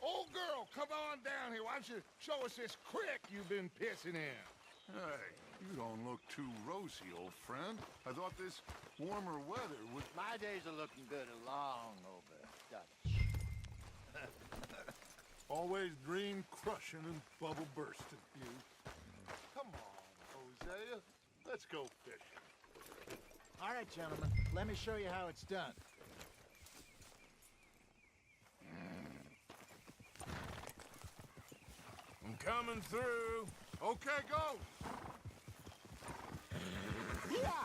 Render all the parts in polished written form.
Old girl, come on down here. Why don't you show us this creek you've been pissing in? Hey, you don't look too rosy, old friend. I thought this warmer weather would... My days are looking good along over, Dutch. Always dream crushing and bubble bursting, you. Come on, Hosea. Let's go fishing. All right, gentlemen. Let me show you how it's done. I'm coming through. Okay, go. Yeah!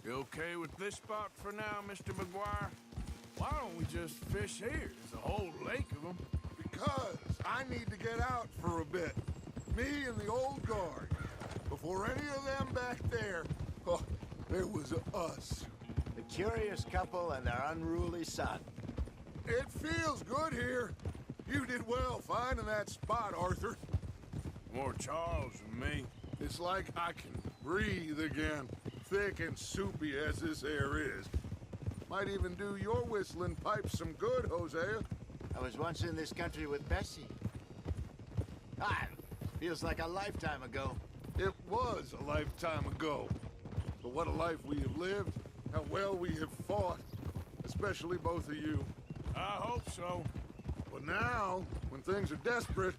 You okay with this spot for now, Mr. McGuire? Why don't we just fish here? There's a whole lake of them. Because I need to get out for a bit. Me and the old guard. Before any of them back there, oh, there was us. The curious couple and their unruly son. It feels good here. You did well finding that spot, Arthur. More Charles than me. It's like I can breathe again, thick and soupy as this air is. Might even do your whistling pipes some good, Hosea. I was once in this country with Bessie. Feels like a lifetime ago. It was a lifetime ago. But what a life we have lived, how well we have fought, especially both of you. I hope so. But now, when things are desperate,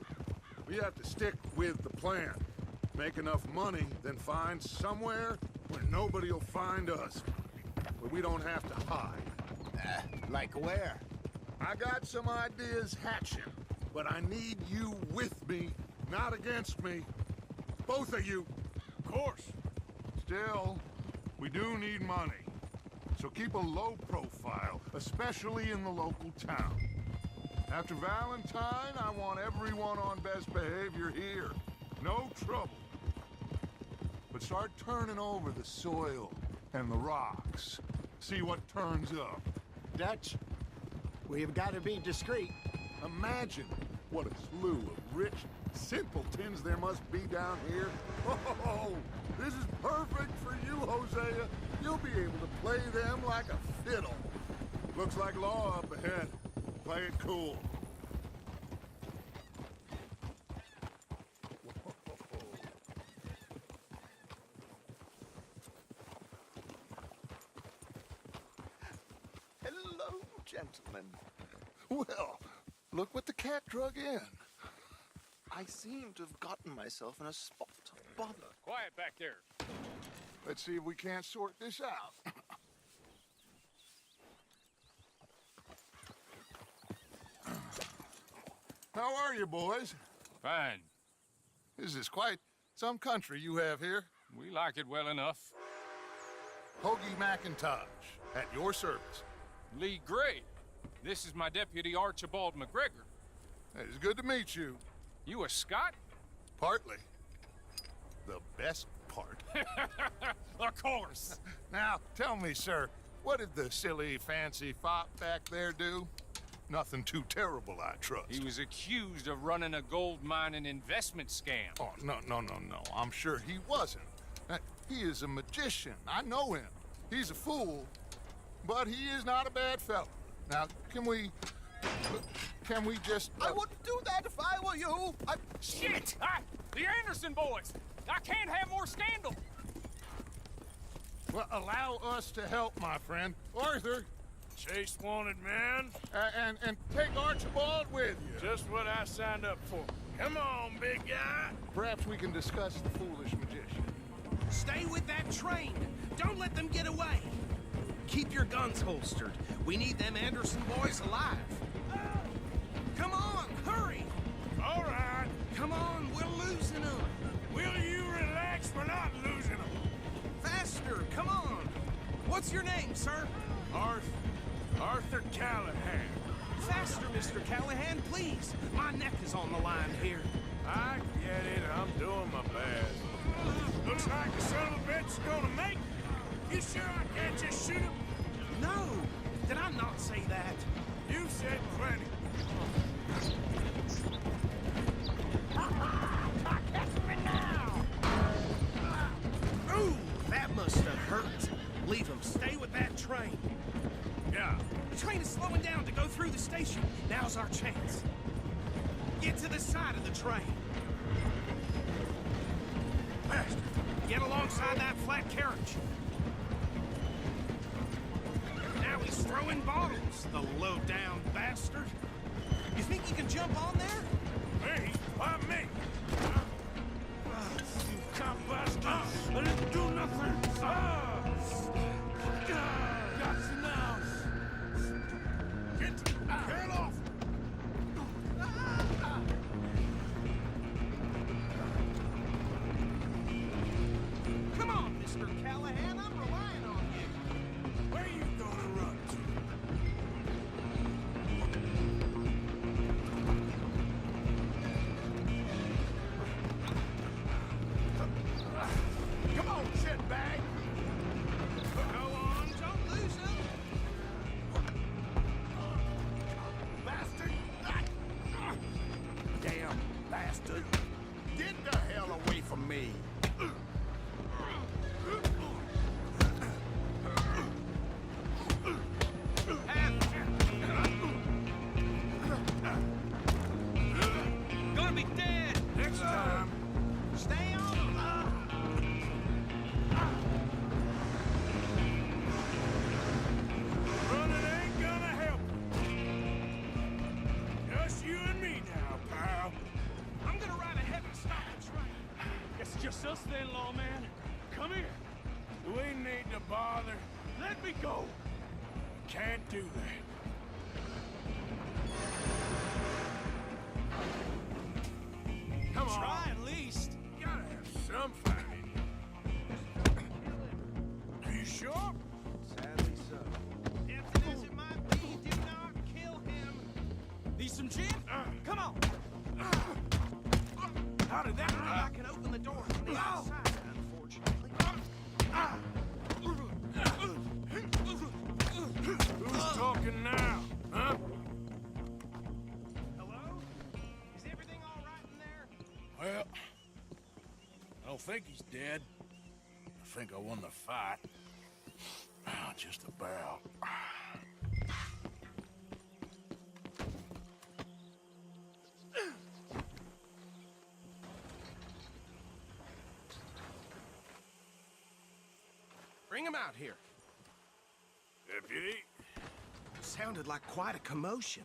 we have to stick with the plan. Make enough money, then find somewhere where nobody will find us. Where we don't have to hide. Like where? I got some ideas hatching, but I need you with me, not against me. Both of you. Of course. Still, we do need money. So keep a low profile, especially in the local town. After Valentine, I want everyone on best behavior here. No trouble. But start turning over the soil and the rocks. See what turns up. Dutch, we've got to be discreet. Imagine what a slew of rich simpletons there must be down here. Oh, this is perfect for you, Hosea. You'll be able to play them like a fiddle. Looks like law up ahead. Play it cool. Hello, gentlemen. Well, look what the cat drug in. I seem to have gotten myself in a spot of bother. Quiet back there. Let's see if we can't sort this out. How are you, boys? Fine. This is quite some country you have here. We like it well enough. Hoagie McIntosh, at your service. Lee Gray. This is my deputy Archibald McGregor. It's good to meet you. You a Scot? Partly. The best part. Of course. Now, tell me, sir, what did the silly, fancy fop back there do? Nothing too terrible, I trust. He was accused of running a gold mining investment scam. Oh, no. I'm sure he wasn't. He is a magician. I know him. He's a fool, but he is not a bad fellow. Now, can we just... I wouldn't do that if I were you. Shit! The Anderson boys! I can't have more scandal! Well, allow us to help, my friend. Arthur, Chase wanted man. and take Archibald with you. Just what I signed up for. Come on, big guy. Perhaps we can discuss the foolish magician. Stay with that train! Don't let them get away! Keep your guns holstered. We need them Anderson boys alive. Come on, hurry! All right. Come on, we're losing them! Will you relax? We're not losing them. Faster, come on! What's your name, sir? Arthur Callahan. Faster, Mr. Callahan, please! My neck is on the line here. I get it. I'm doing my best. Looks like the son of a bitch is gonna make it. You sure I can't just shoot him? No! Did I not say that? You said plenty. Catch me now! Ooh, that must have hurt. Leave him. Stay with that train. Yeah, train is slowing down to go through the station. Now's our chance. Get to the side of the train. Bastard. Get alongside that flat carriage. Now he's throwing bottles, the low-down bastard. You think you can jump on there? Me? Why me? You cop bastard! I didn't do nothing! Got you now! Get off! Come on, Mr. Callahan, I'm relying on you. Where you gonna run to? Come on, shitbag! Go on, don't lose him. Bastard! Damn bastard! Get the hell away from me! Gonna be dead. Next time. Stay on. Running ain't gonna help. Just you and me now, pal. I'm gonna ride ahead and stop the train. It's just us then, lawman. Come here. We need to bother. Let me go. Can't do that. Come on. Try at least. Gotta have some fighting. Are you sure? Sadly so. Tempting as it might be, do not kill him. Need some gin? Come on. How did that I can open the door from the outside, unfortunately. Who's talking now? Huh? Hello? Is everything all right in there? Well, I don't think he's dead. I think I won the fight. Just about. Bring him out here. Deputy, Sounded like quite a commotion.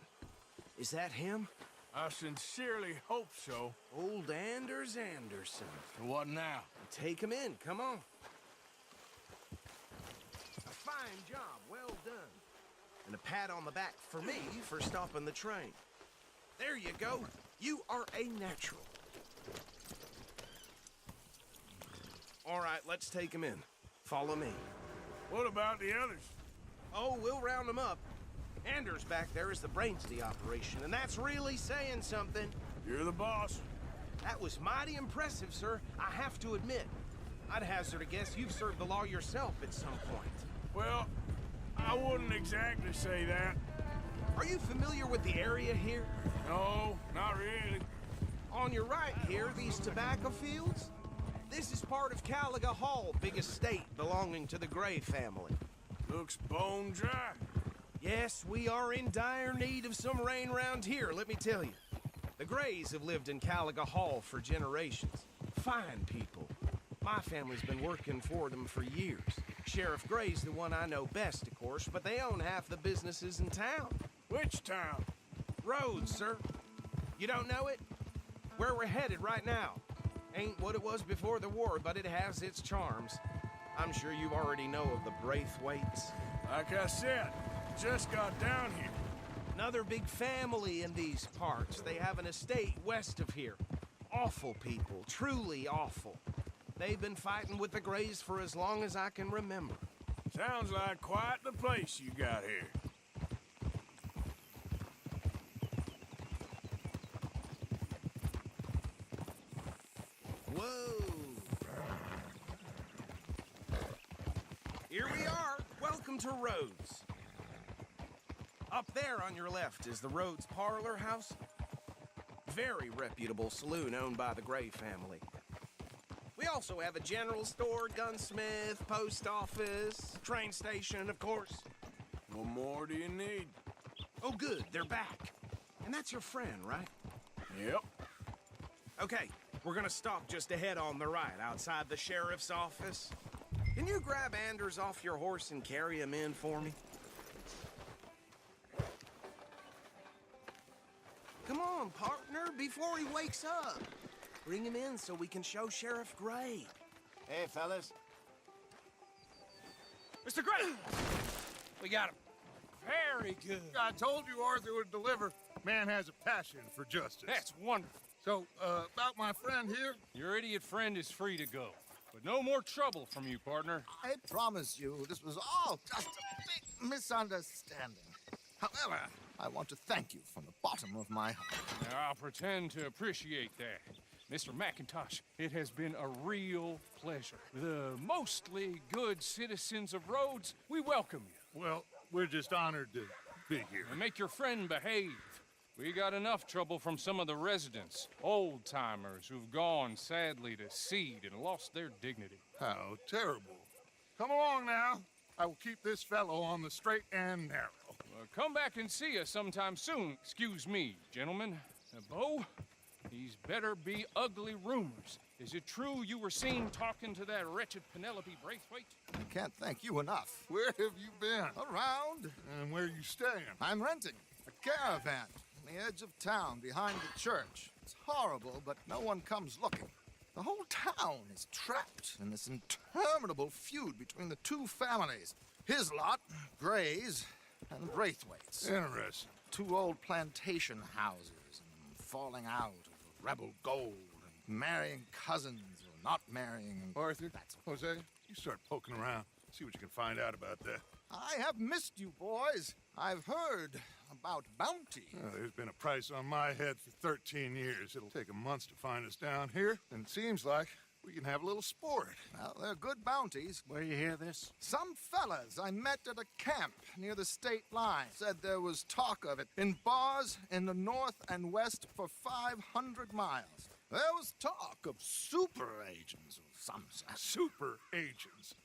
Is that him? I sincerely hope so. Old Anders Anderson. What now? Take him in, come on. A fine job, well done. And a pat on the back for me for stopping the train. There you go. You are a natural. All right, let's take him in. Follow me. What about the others? Oh, we'll round them up. Anders back there is the brains of the operation, and that's really saying something. You're the boss. That was mighty impressive, sir. I have to admit. I'd hazard a guess you've served the law yourself at some point. Well, I wouldn't exactly say that. Are you familiar with the area here? No, not really. On your right here, these tobacco fields? This is part of Caliga Hall, big estate belonging to the Gray family. Looks bone dry. Yes, we are in dire need of some rain round here, let me tell you. The Grays have lived in Caliga Hall for generations. Fine people. My family's been working for them for years. Sheriff Gray's the one I know best, of course, but they own half the businesses in town. Which town? Rhodes, sir. You don't know it? Where we're headed right now. Ain't what it was before the war, but it has its charms. I'm sure you already know of the Braithwaites. Like I said, just got down here. Another big family in these parts. They have an estate west of here. Awful people, truly awful. They've been fighting with the Grays for as long as I can remember. Sounds like quite the place you got here. Whoa! Here we are. Welcome to Rhodes. Up there on your left is the Rhodes Parlor House. Very reputable saloon owned by the Gray family. We also have a general store, gunsmith, post office, train station, of course. What more do you need? Oh, good, they're back. And that's your friend, right? Yep. Okay, we're gonna stop just ahead on the right, outside the sheriff's office. Can you grab Anders off your horse and carry him in for me? Come on, partner, before he wakes up. Bring him in so we can show Sheriff Gray. Hey, fellas. Mr. Gray! We got him. Very good. I told you Arthur would deliver. Man has a passion for justice. That's wonderful. So, about my friend here? Your idiot friend is free to go. But no more trouble from you, partner. I promise you, this was all just a big misunderstanding. However, I want to thank you from the bottom of my heart. Now, I'll pretend to appreciate that. Mr. McIntosh, it has been a real pleasure. The mostly good citizens of Rhodes, we welcome you. Well, we're just honored to be here. And make your friend behave. We got enough trouble from some of the residents, old-timers who've gone, sadly, to seed and lost their dignity. How terrible. Come along now. I will keep this fellow on the straight and narrow. Come back and see us sometime soon. Excuse me, gentlemen. Bo, these better be ugly rumors. Is it true you were seen talking to that wretched Penelope Braithwaite? I can't thank you enough. Where have you been? Around, And where you staying? I'm renting a caravan on the edge of town behind the church. It's horrible, but no one comes looking. The whole town is trapped in this interminable feud between the two families. His lot, Gray's, and the Braithwaites. Interesting. Two old plantation houses, and falling out of rebel gold, and marrying cousins or not marrying. And Arthur, that's Jose, you start poking around. See what you can find out about that. I have missed you, boys. I've heard about bounty. There's been a price on my head for 13 years. It'll take a month to find us down here, and it seems like we can have a little sport. Well, they're good bounties. Where you hear this? Some fellas I met at a camp near the state line said there was talk of it in bars in the north and west for 500 miles. There was talk of super agents or some such. Super agents.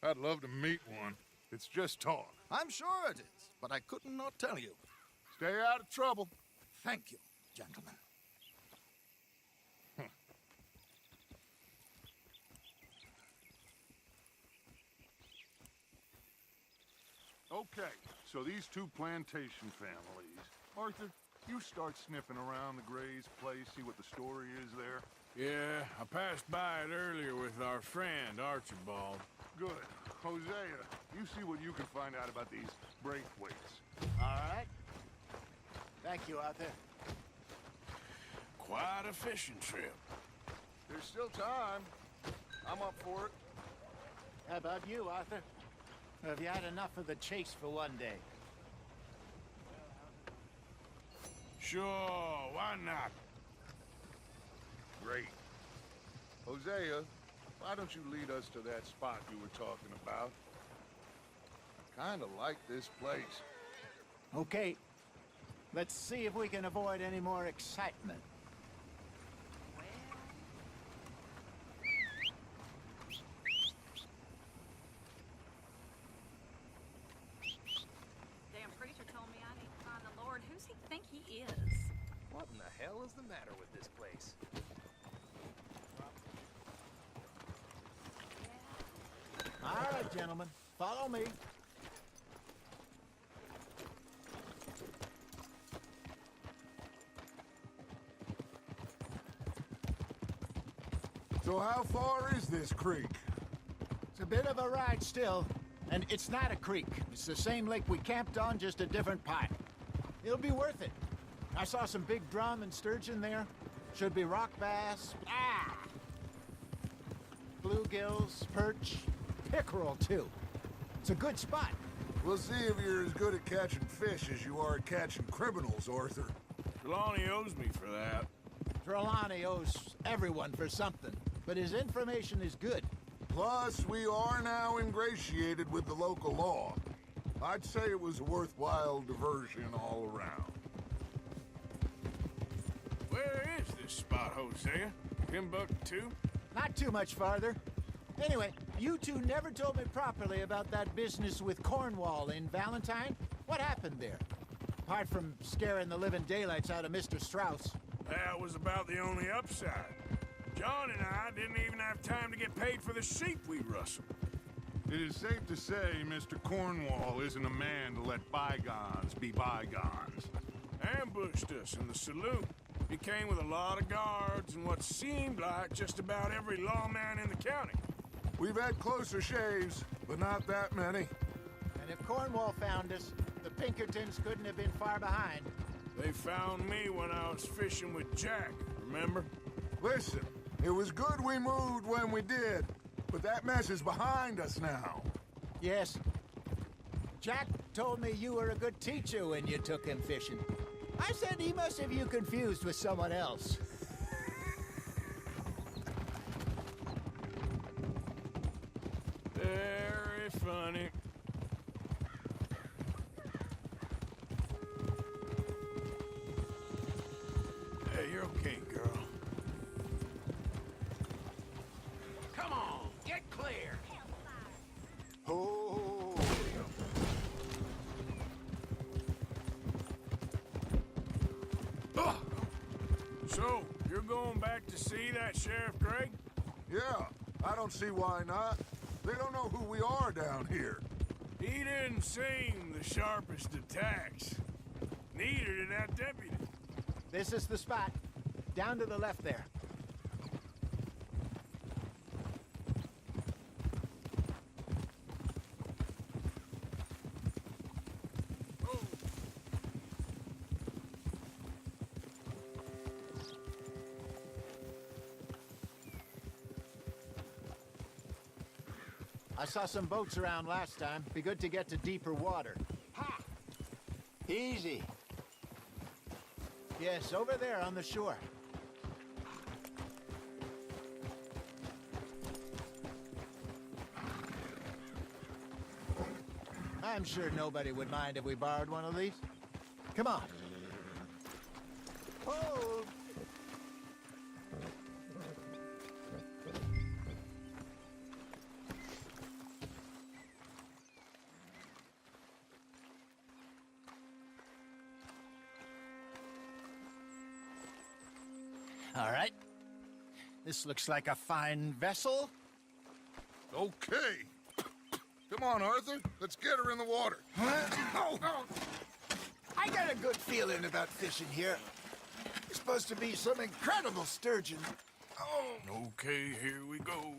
I'd love to meet one. It's just talk. I'm sure it is, but I couldn't not tell you. Stay out of trouble. Thank you, gentlemen. Okay, so these two plantation families. Arthur, you start sniffing around the Gray's place, see what the story is there. Yeah, I passed by it earlier with our friend, Archibald. Good. Hosea, you see what you can find out about these Braithwaites. All right. Thank you, Arthur. Quite a fishing trip. There's still time. I'm up for it. How about you, Arthur? Have you had enough of the chase for one day? Sure, why not? Great. Hosea, why don't you lead us to that spot you were talking about? I kinda like this place. Okay. Let's see if we can avoid any more excitement. Damn preacher told me I need to find the Lord. Who's he think he is? What in the hell is the matter with this place? All right, gentlemen. Follow me. So how far is this creek? It's a bit of a ride still, and it's not a creek. It's the same lake we camped on, just a different pipe. It'll be worth it. I saw some big drum and sturgeon there. Should be rock bass. Bluegills, perch, pickerel, too. It's a good spot. We'll see if you're as good at catching fish as you are at catching criminals, Arthur. Trelawney owes me for that. Trelawney owes everyone for something, but his information is good. Plus, we are now ingratiated with the local law. I'd say it was a worthwhile diversion all around. Where is this spot, Hosea? Timbuktu? Not too much farther. Anyway, You two never told me properly about that business with Cornwall in Valentine. What happened there? Apart from scaring the living daylights out of Mr. Strauss. That was about the only upside. John and I didn't even have time to get paid for the sheep we rustled. It is safe to say Mr. Cornwall isn't a man to let bygones be bygones. Ambushed us in the saloon. He came with a lot of guards and what seemed like just about every lawman in the county. We've had closer shaves, but not that many. And if Cornwall found us, the Pinkertons couldn't have been far behind. They found me when I was fishing with Jack, remember? Listen, it was good we moved when we did, but that mess is behind us now. Yes. Jack told me you were a good teacher when you took him fishing. I said he must have you confused with someone else. Very funny. Hey, you're okay, girl. Come on, get clear. Oh, So, you're going back to see that Sheriff Gregg? yeah, I don't see why not. They don't know who we are down here. He didn't seem the sharpest attacks. Neither did that deputy. This is the spot. Down to the left there. I saw some boats around last time. Be good to get to deeper water. Ha! Easy. Yes, over there on the shore. I'm sure nobody would mind if we borrowed one of these. Come on. Hold! All right. This looks like a fine vessel. Okay. Come on, Arthur. Let's get her in the water. Oh. I got a good feeling about fishing here. It's supposed to be some incredible sturgeon. Oh. Okay, here we go.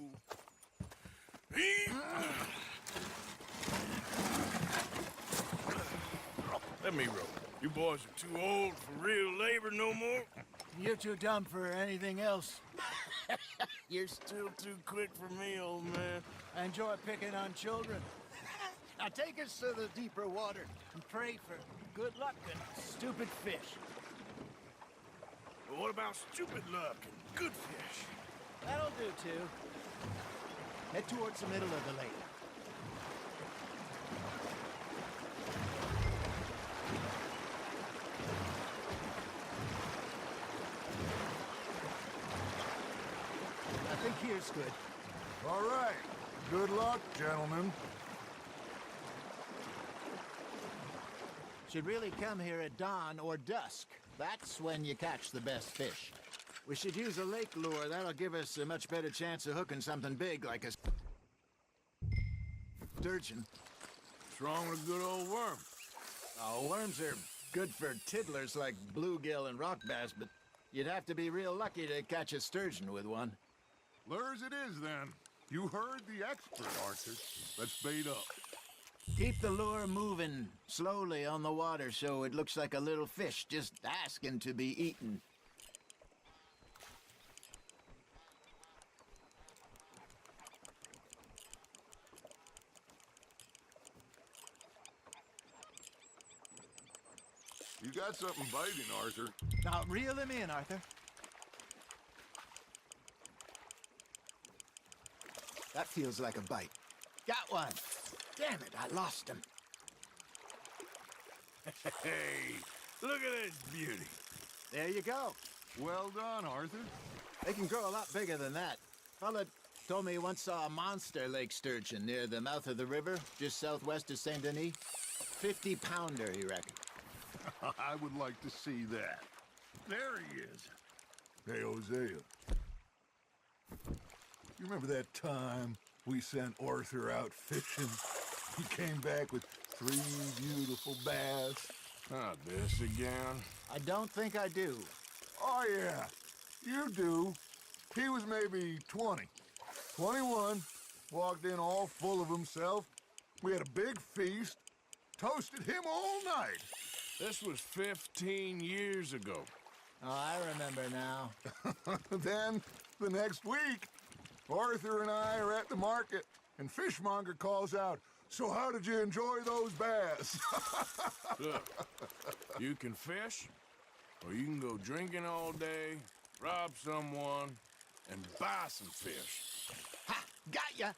Let me row. You boys are too old for real labor no more. You're too dumb for anything else. You're still too quick for me, old man. I enjoy picking on children. Now take us to the deeper water and pray for good luck and stupid fish. But what about stupid luck and good fish? That'll do, too. Head towards the middle of the lake. I think here's good. All right. Good luck, gentlemen. Should really come here at dawn or dusk. That's when you catch the best fish. We should use a lake lure. That'll give us a much better chance of hooking something big like a sturgeon. What's wrong with a good old worm? Oh, worms are good for tiddlers like bluegill and rock bass, but you'd have to be real lucky to catch a sturgeon with one. Lures it is, then. You heard the expert, Arthur. Let's bait up. Keep the lure moving slowly on the water so it looks like a little fish just asking to be eaten. You got something biting, Arthur. Now reel him in, Arthur. That feels like a bite. Got one. Damn it, I lost him. Hey, look at this beauty. There you go. Well done, Arthur. They can grow a lot bigger than that. Fella, Told me he once saw a monster lake sturgeon near the mouth of the river, just southwest of Saint Denis. 50-pounder, he reckoned. I would like to see that. There he is. Hey, Hosea. You remember that time we sent Arthur out fishing? He came back with 3 beautiful bass. Not this again. I don't think I do. Oh, yeah. You do. He was maybe 20. 21. Walked in all full of himself. We had a big feast. Toasted him all night. This was 15 years ago. Oh, I remember now. Then, the next week, Arthur and I are at the market, and Fishmonger calls out, "So how did you enjoy those bass?" Look, you can fish, or you can go drinking all day, rob someone, and buy some fish. Ha! Got ya!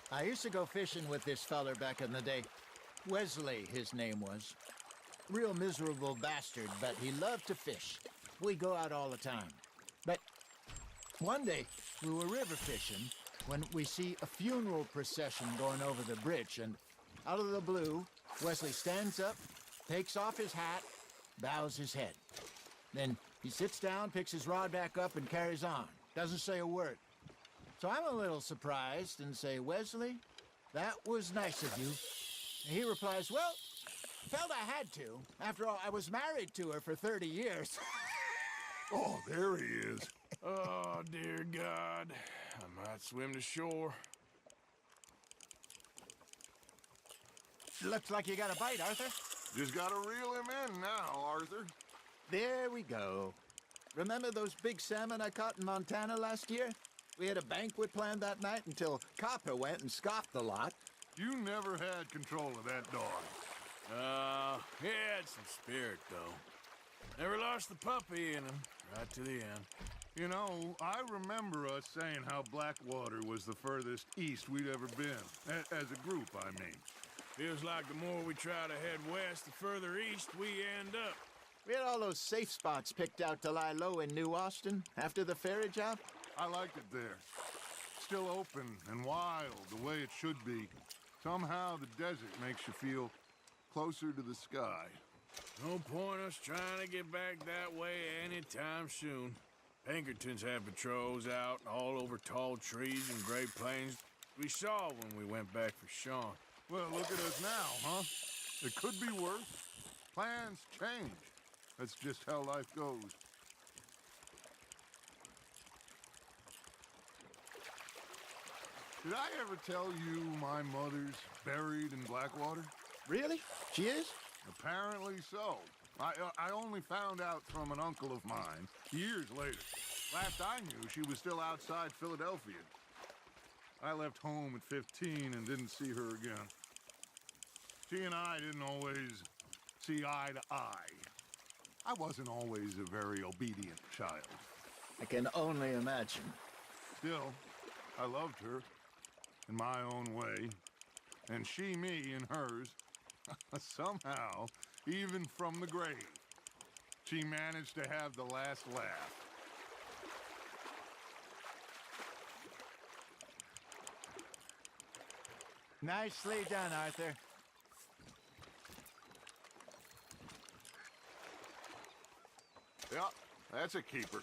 I used to go fishing with this feller back in the day. Wesley, his name was. Real miserable bastard, but he loved to fish. We go out all the time. But one day, we were river fishing when we see a funeral procession going over the bridge, and out of the blue, Wesley stands up, takes off his hat, bows his head. Then he sits down, picks his rod back up, and carries on. Doesn't say a word. So I'm a little surprised and say, "Wesley, that was nice of you." And he replies, "Well, felt I had to. After all, I was married to her for 30 years. Oh, there he is. Oh, dear God. I might swim to shore. Looks like you got a bite, Arthur. Just gotta reel him in now, Arthur. There we go. Remember those big salmon I caught in Montana last year? We had a banquet planned that night until Copper went and scoffed the lot. You never had control of that dog. He had some spirit, though. Never lost the puppy in him, right to the end. You know, I remember us saying how Blackwater was the furthest east we'd ever been. As a group, I mean. Feels like the more we try to head west, the further east we end up. We had all those safe spots picked out to lie low in New Austin after the ferry job. I liked it there. Still open and wild, the way it should be. Somehow the desert makes you feel closer to the sky. No point us trying to get back that way anytime soon. Pinkertons had patrols out all over tall trees and Great Plains. We saw when we went back for Sean. Well, look at us now, huh? It could be worse. Plans change. That's just how life goes. Did I ever tell you my mother's buried in Blackwater? Really? She is? Apparently so. I only found out from an uncle of mine years later. Last I knew, she was still outside Philadelphia. I left home at 15 and didn't see her again. She and I didn't always see eye to eye. I wasn't always a very obedient child. I can only imagine. Still, I loved her in my own way, and she me in hers. Somehow, even from the grave, she managed to have the last laugh. Nicely done, Arthur. Yeah, that's a keeper.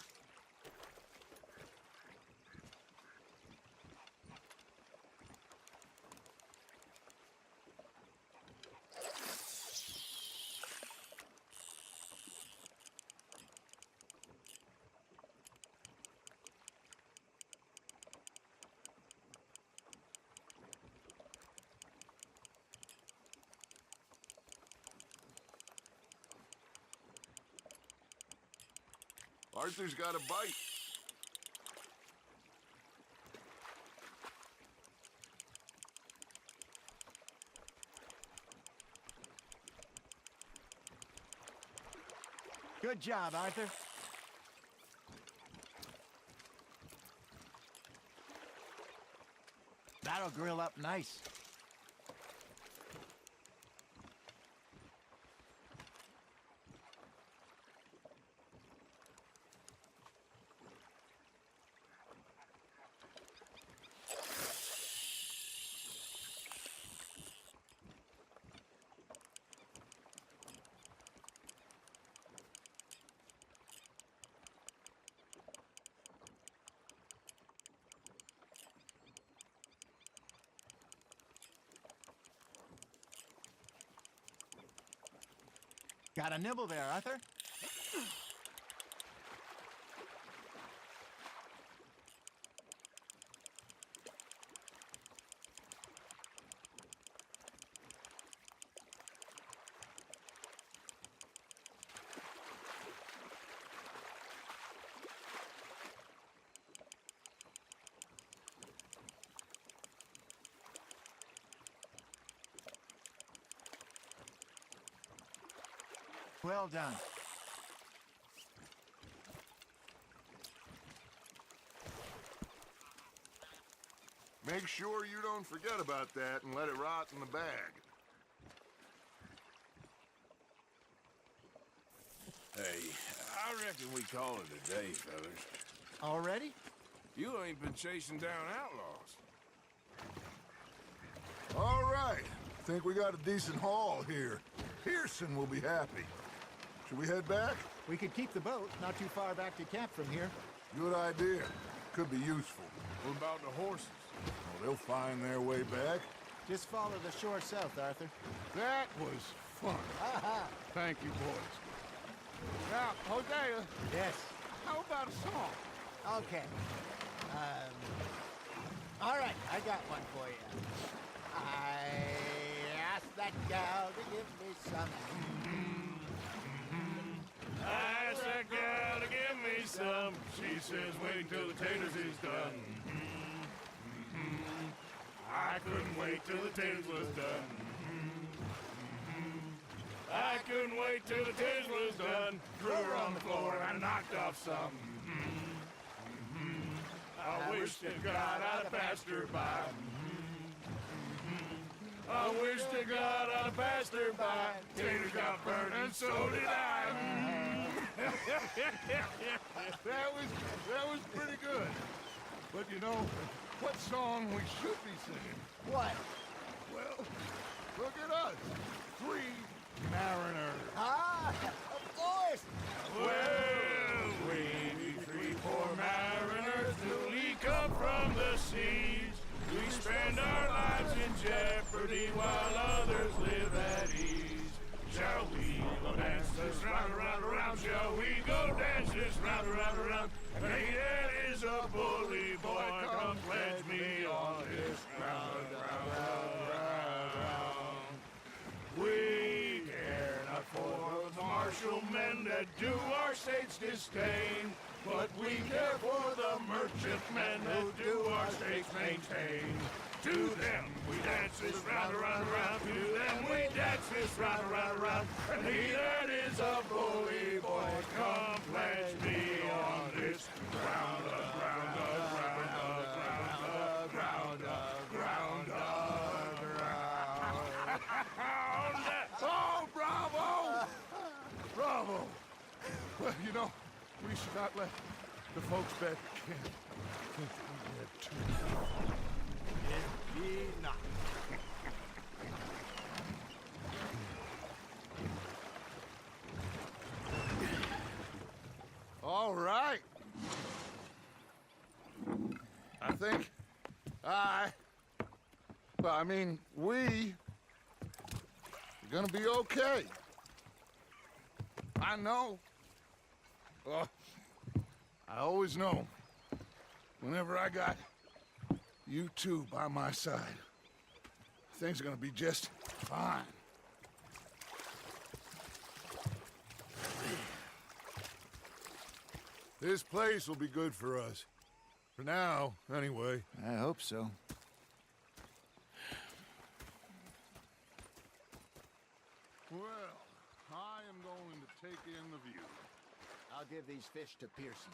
Arthur's got a bite. Good job, Arthur. That'll grill up nice. Got a nibble there, Arthur? Well done. Make sure you don't forget about that and let it rot in the bag. Hey, I reckon we call it a day, fellas. Already? You ain't been chasing down outlaws. All right. Think we got a decent haul here. Pearson will be happy. Should we head back? We could keep the boat not too far back to camp from here. Good idea. Could be useful. What about the horses? Well, they'll find their way back. Just follow the shore south, Arthur. That was fun. Thank you, boys. Now, Hosea, Yes. how about a song? Okay. All right, I got one for you. I asked that gal to give me some. I asked that gal to give me some. She says, wait till the taters is done. I couldn't wait till the taters was done. I couldn't wait till the taters was done. Threw her on the floor and I knocked off some. I wish to God I'd have passed her by. I wish to God I'd have passed her by. Taters got burned and so did I. That was pretty good. But you know, what song we should be singing? What? Well, look at us. 3 mariners. Ah, of course. Well, we 3 poor mariners newly come from the seas. We spend our lives in jeopardy while others live at ease. Shall we go dance this round, around, around? Shall we go dance this round, around, around? Hey, that is a bully boy. Come pledge me on this ground, round. We care not for the martial men that do our state's disdain, but we care for the merchantmen that do our state's maintain. To them we dance this round, around, around. To them we dance this round, around, around. And he that is a bully boy, come pledge me on this ground, ground, ground, ground, ground, ground, ground. Oh, bravo! Bravo! Well, you know, we should not let the folks back at camp think we had too. Indeed not. All right. I think we're gonna be okay. I know. I always know. Whenever I got you two by my side, things are gonna be just fine. This place will be good for us. For now, anyway. I hope so. Well, I am going to take in the view. I'll give these fish to Pearson.